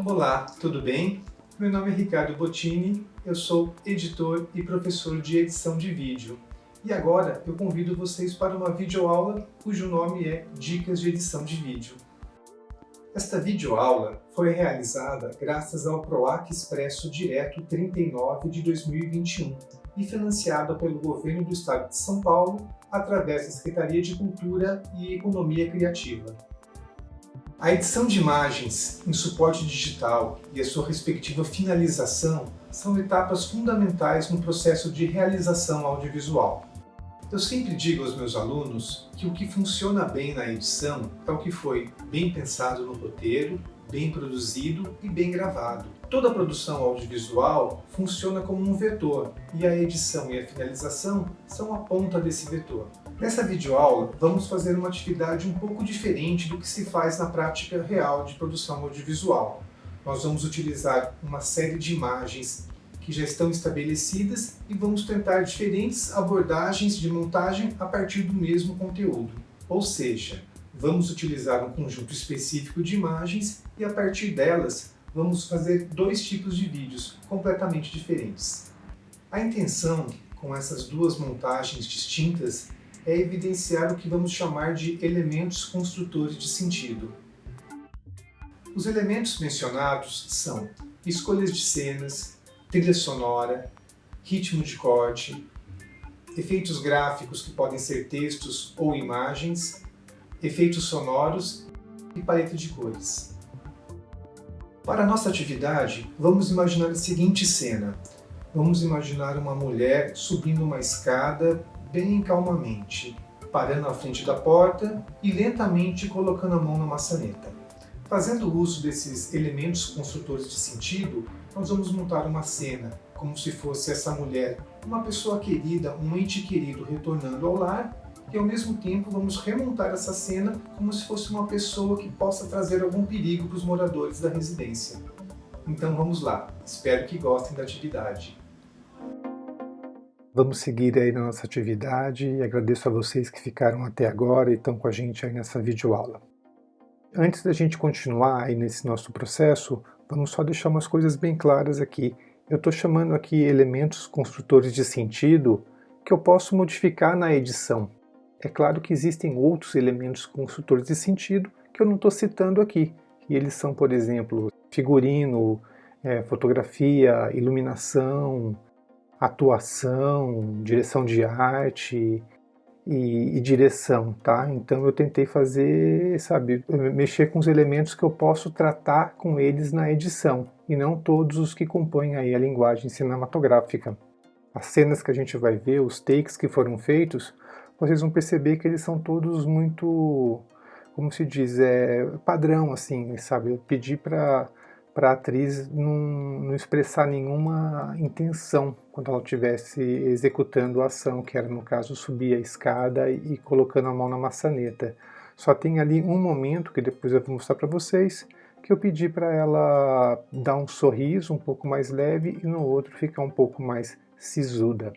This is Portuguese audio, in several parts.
Olá, tudo bem? Meu nome é Ricardo Bottini, eu sou editor e professor de edição de vídeo. E agora eu convido vocês para uma videoaula cujo nome é Dicas de Edição de Vídeo. Esta videoaula foi realizada graças ao PROAC Expresso Direto 39 de 2021 e financiada pelo Governo do Estado de São Paulo através da Secretaria de Cultura e Economia Criativa. A edição de imagens em suporte digital e a sua respectiva finalização são etapas fundamentais no processo de realização audiovisual. Eu sempre digo aos meus alunos que o que funciona bem na edição é o que foi bem pensado no roteiro, bem produzido e bem gravado. Toda produção audiovisual funciona como um vetor e a edição e a finalização são a ponta desse vetor. Nessa videoaula, vamos fazer uma atividade um pouco diferente do que se faz na prática real de produção audiovisual. Nós vamos utilizar uma série de imagens que já estão estabelecidas e vamos tentar diferentes abordagens de montagem a partir do mesmo conteúdo. Ou seja, vamos utilizar um conjunto específico de imagens e a partir delas vamos fazer dois tipos de vídeos completamente diferentes. A intenção com essas duas montagens distintas é evidenciar o que vamos chamar de elementos construtores de sentido. Os elementos mencionados são escolhas de cenas, trilha sonora, ritmo de corte, efeitos gráficos que podem ser textos ou imagens, efeitos sonoros e paleta de cores. Para a nossa atividade, vamos imaginar a seguinte cena. Vamos imaginar uma mulher subindo uma escada bem calmamente, parando à frente da porta e lentamente colocando a mão na maçaneta. Fazendo uso desses elementos construtores de sentido, nós vamos montar uma cena como se fosse essa mulher, uma pessoa querida, um ente querido retornando ao lar, e ao mesmo tempo vamos remontar essa cena como se fosse uma pessoa que possa trazer algum perigo para os moradores da residência. Então vamos lá, espero que gostem da atividade. Vamos seguir aí na nossa atividade e agradeço a vocês que ficaram até agora e estão com a gente aí nessa videoaula. Antes da gente continuar aí nesse nosso processo, vamos só deixar umas coisas bem claras aqui. Eu estou chamando aqui elementos construtores de sentido que eu posso modificar na edição. É claro que existem outros elementos construtores de sentido que eu não estou citando aqui. E eles são, por exemplo, figurino, fotografia, iluminação, atuação, direção de arte e direção, tá? Então eu tentei fazer, mexer com os elementos que eu posso tratar com eles na edição, e não todos os que compõem aí a linguagem cinematográfica. As cenas que a gente vai ver, os takes que foram feitos, vocês vão perceber que eles são todos muito, como se diz, padrão, assim, sabe? Eu pedi para a atriz não expressar nenhuma intenção quando ela estivesse executando a ação, que era, no caso, subir a escada e colocando a mão na maçaneta. Só tem ali um momento, que depois eu vou mostrar para vocês, que eu pedi para ela dar um sorriso um pouco mais leve e no outro ficar um pouco mais sisuda.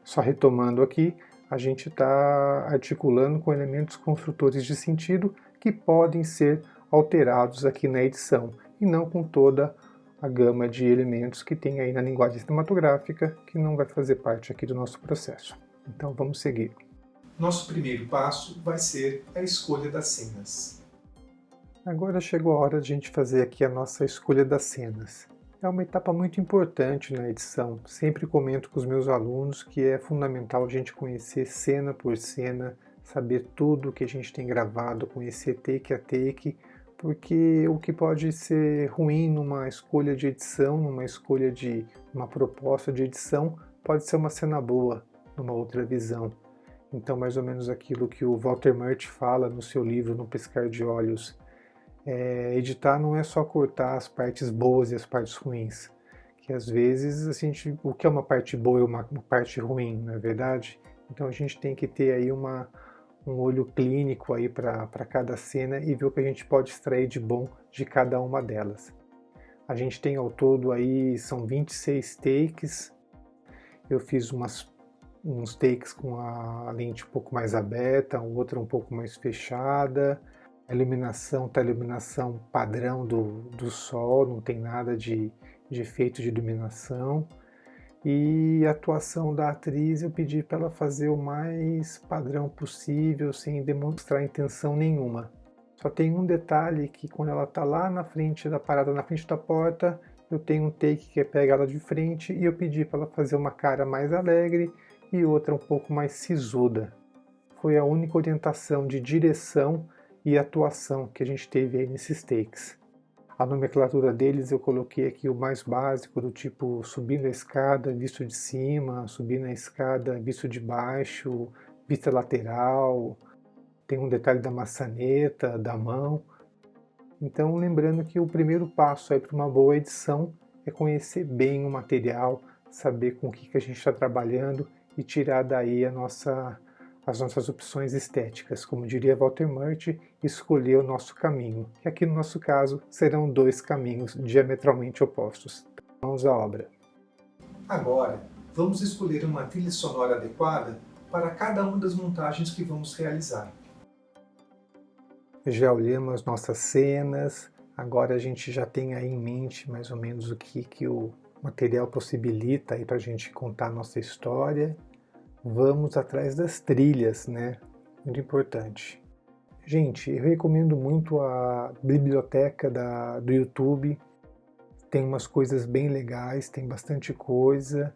Só retomando aqui, a gente está articulando com elementos construtores de sentido que podem ser alterados aqui na edição, e não com toda a gama de elementos que tem aí na linguagem cinematográfica, que não vai fazer parte aqui do nosso processo. Então vamos seguir. Nosso primeiro passo vai ser a escolha das cenas. Agora chegou a hora de a gente fazer aqui a nossa escolha das cenas. É uma etapa muito importante na edição. Sempre comento com os meus alunos que é fundamental a gente conhecer cena por cena, saber tudo que a gente tem gravado, conhecer take a take, porque o que pode ser ruim numa escolha de edição, numa escolha de uma proposta de edição, pode ser uma cena boa numa outra visão. Então, mais ou menos aquilo que o Walter Murch fala no seu livro No Piscar de Olhos. Editar não é só cortar as partes boas e as partes ruins, que às vezes o que é uma parte boa é uma parte ruim, não é verdade? Então a gente tem que ter aí um olho clínico aí para cada cena e ver o que a gente pode extrair de bom de cada uma delas. A gente tem ao todo aí, são 26 takes, eu fiz umas uns takes com a lente um pouco mais aberta, outra um pouco mais fechada. A iluminação tá a iluminação padrão do sol, não tem nada de efeito de iluminação. E a atuação da atriz eu pedi para ela fazer o mais padrão possível, sem demonstrar intenção nenhuma. Só tem um detalhe que quando ela está lá na frente da parada, na frente da porta, eu tenho um take que é pegar ela de frente e eu pedi para ela fazer uma cara mais alegre e outra um pouco mais sisuda. Foi a única orientação de direção e atuação que a gente teve aí nesses takes. A nomenclatura deles eu coloquei aqui o mais básico, do tipo subindo a escada, visto de cima, subindo a escada, visto de baixo, vista lateral, tem um detalhe da maçaneta, da mão. Então lembrando que o primeiro passo para uma boa edição é conhecer bem o material, saber com o que a gente está trabalhando e tirar daí as nossas opções estéticas. Como diria Walter Murch, escolher o nosso caminho, que aqui no nosso caso serão dois caminhos diametralmente opostos. Vamos à obra. Agora, vamos escolher uma trilha sonora adequada para cada uma das montagens que vamos realizar. Já olhamos nossas cenas, agora a gente já tem aí em mente mais ou menos o que o material possibilita para a gente contar a nossa história. Vamos atrás das trilhas, né? Muito importante. Gente, eu recomendo muito a biblioteca do YouTube. Tem umas coisas bem legais, tem bastante coisa.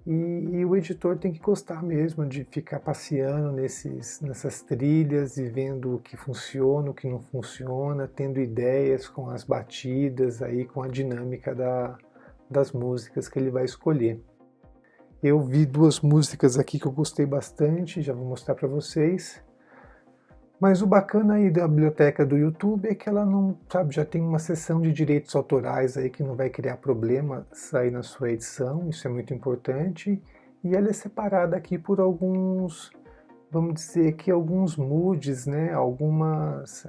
E o editor tem que gostar mesmo de ficar passeando nessas trilhas e vendo o que funciona, o que não funciona, tendo ideias com as batidas, aí, com a dinâmica das músicas que ele vai escolher. Eu vi duas músicas aqui que eu gostei bastante, já vou mostrar para vocês. Mas o bacana aí da biblioteca do YouTube é que ela não, sabe, já tem uma seção de direitos autorais aí que não vai criar problemas aí na sua edição, isso é muito importante. E ela é separada aqui por alguns, vamos dizer que alguns moods, né, algumas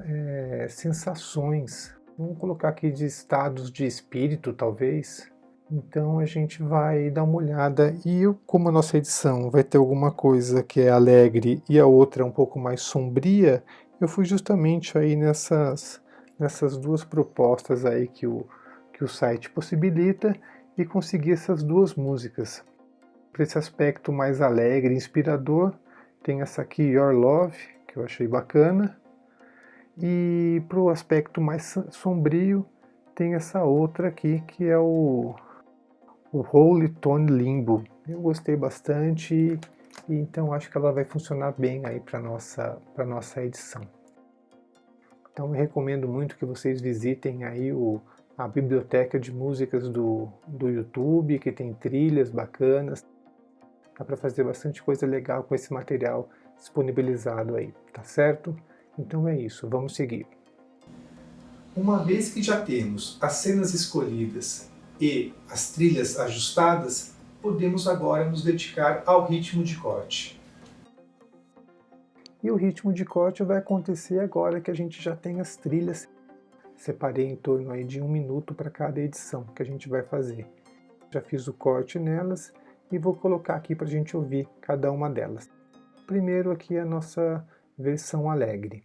sensações. Vamos colocar aqui de estados de espírito, talvez. Então a gente vai dar uma olhada e como a nossa edição vai ter alguma coisa que é alegre e a outra um pouco mais sombria, eu fui justamente aí nessas duas propostas aí que o site possibilita e consegui essas duas músicas. Para esse aspecto mais alegre, inspirador, tem essa aqui, Your Love, que eu achei bacana, e para o aspecto mais sombrio, tem essa outra aqui que é o Holy Tone Limbo. Eu gostei bastante e então acho que ela vai funcionar bem aí para nossa edição. Então eu recomendo muito que vocês visitem aí a biblioteca de músicas do YouTube, que tem trilhas bacanas. Dá para fazer bastante coisa legal com esse material disponibilizado aí, tá certo? Então é isso, vamos seguir. Uma vez que já temos as cenas escolhidas e as trilhas ajustadas, podemos agora nos dedicar ao ritmo de corte. E o ritmo de corte vai acontecer agora que a gente já tem as trilhas. Separei em torno aí de 1 minuto para cada edição que a gente vai fazer. Já fiz o corte nelas e vou colocar aqui para a gente ouvir cada uma delas. Primeiro aqui a nossa versão alegre.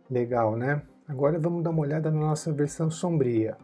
Legal, né? Agora vamos dar uma olhada na nossa versão sombria.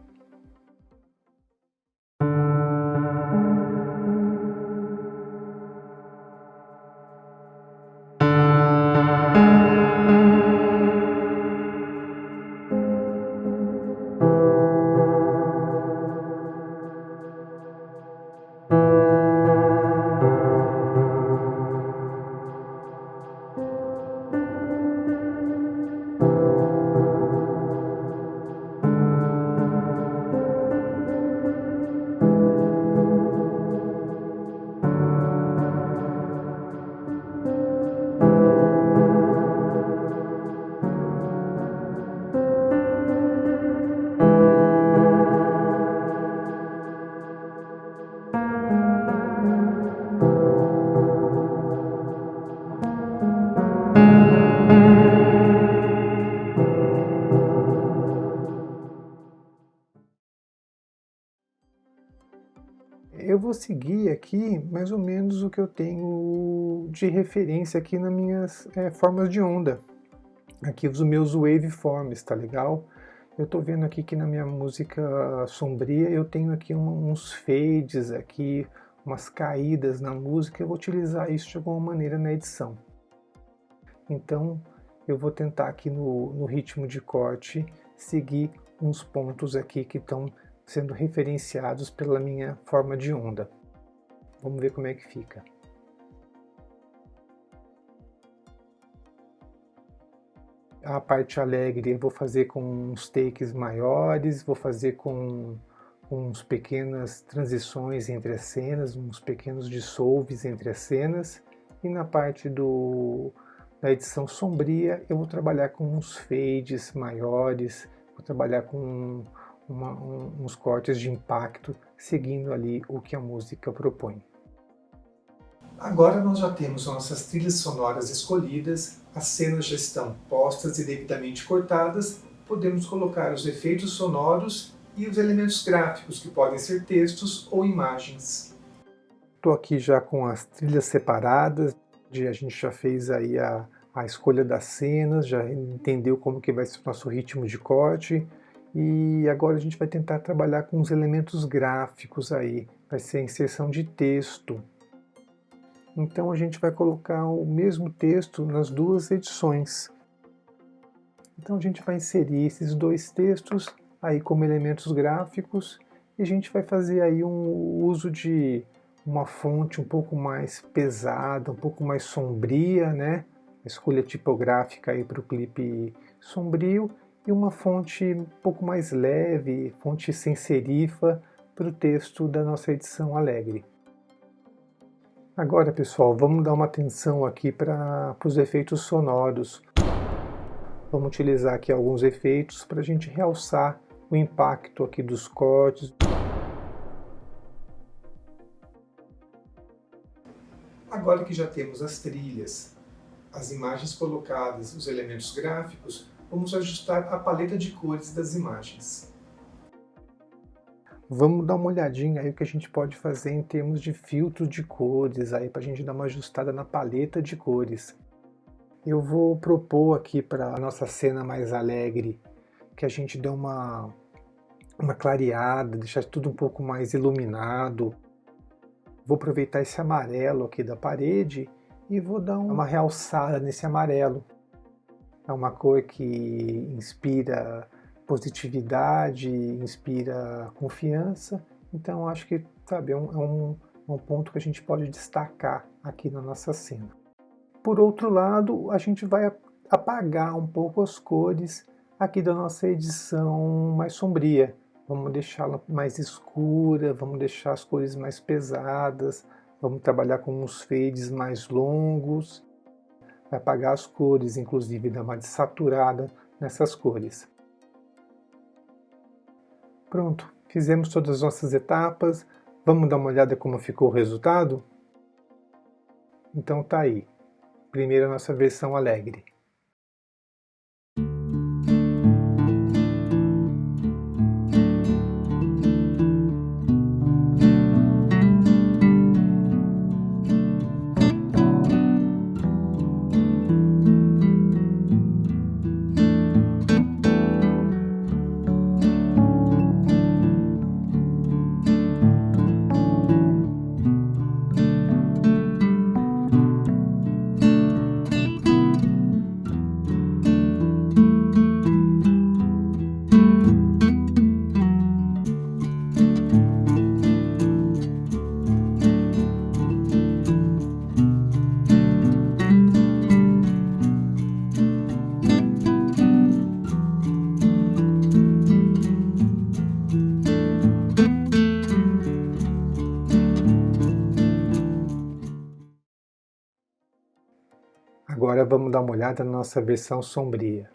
vou seguir aqui mais ou menos o que eu tenho de referência aqui nas minhas formas de onda. Aqui os meus waveforms, tá legal? Eu tô vendo aqui que na minha música sombria eu tenho aqui uns fades aqui, umas caídas na música. Eu vou utilizar isso de alguma maneira na edição. Então eu vou tentar aqui no ritmo de corte seguir uns pontos aqui que estão sendo referenciados pela minha forma de onda. Vamos ver como é que fica. A parte alegre eu vou fazer com uns takes maiores, vou fazer com uns pequenas transições entre as cenas, uns pequenos dissolves entre as cenas. E na parte da edição sombria eu vou trabalhar com uns fades maiores, vou trabalhar com uns cortes de impacto, seguindo ali o que a música propõe. Agora nós já temos nossas trilhas sonoras escolhidas, as cenas já estão postas e devidamente cortadas, podemos colocar os efeitos sonoros e os elementos gráficos, que podem ser textos ou imagens. Estou aqui já com as trilhas separadas, a gente já fez aí a escolha das cenas, já entendeu como que vai ser o nosso ritmo de corte, e agora a gente vai tentar trabalhar com os elementos gráficos aí, vai ser a inserção de texto. Então a gente vai colocar o mesmo texto nas duas edições. Então a gente vai inserir esses dois textos aí como elementos gráficos, e a gente vai fazer aí um uso de uma fonte um pouco mais pesada, um pouco mais sombria, né? A escolha tipográfica aí para o clipe sombrio, e uma fonte um pouco mais leve, fonte sem serifa, para o texto da nossa edição alegre. Agora, pessoal, vamos dar uma atenção aqui para os efeitos sonoros. Vamos utilizar aqui alguns efeitos para a gente realçar o impacto aqui dos cortes. Agora que já temos as trilhas, as imagens colocadas, os elementos gráficos, vamos ajustar a paleta de cores das imagens. Vamos dar uma olhadinha aí o que a gente pode fazer em termos de filtro de cores, aí para a gente dar uma ajustada na paleta de cores. Eu vou propor aqui para a nossa cena mais alegre que a gente dê uma clareada, deixar tudo um pouco mais iluminado. Vou aproveitar esse amarelo aqui da parede e vou dar uma realçada nesse amarelo. É uma cor que inspira positividade, inspira confiança, então acho que, sabe, é um ponto que a gente pode destacar aqui na nossa cena. Por outro lado, a gente vai apagar um pouco as cores aqui da nossa edição mais sombria. Vamos deixá-la mais escura, vamos deixar as cores mais pesadas, vamos trabalhar com uns fades mais longos. Vai apagar as cores, inclusive dar uma desaturada nessas cores. Pronto, fizemos todas as nossas etapas. Vamos dar uma olhada como ficou o resultado? Então tá aí. Primeiro a nossa versão alegre. Agora vamos dar uma olhada na nossa versão sombria.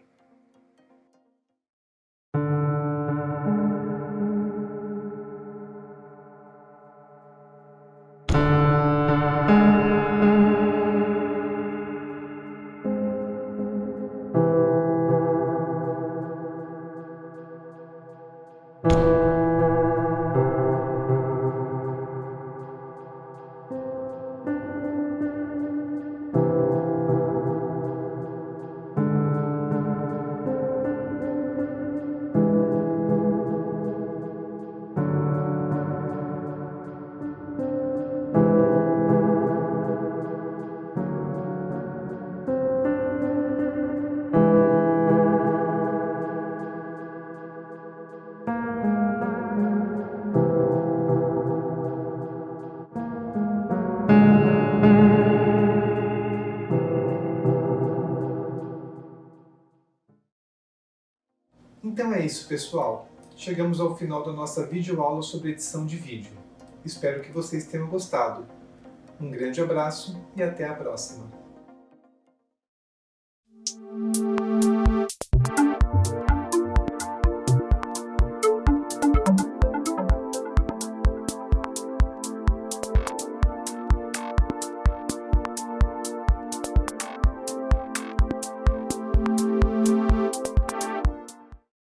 é isso, pessoal. Chegamos ao final da nossa videoaula sobre edição de vídeo. Espero que vocês tenham gostado. Um grande abraço e até a próxima!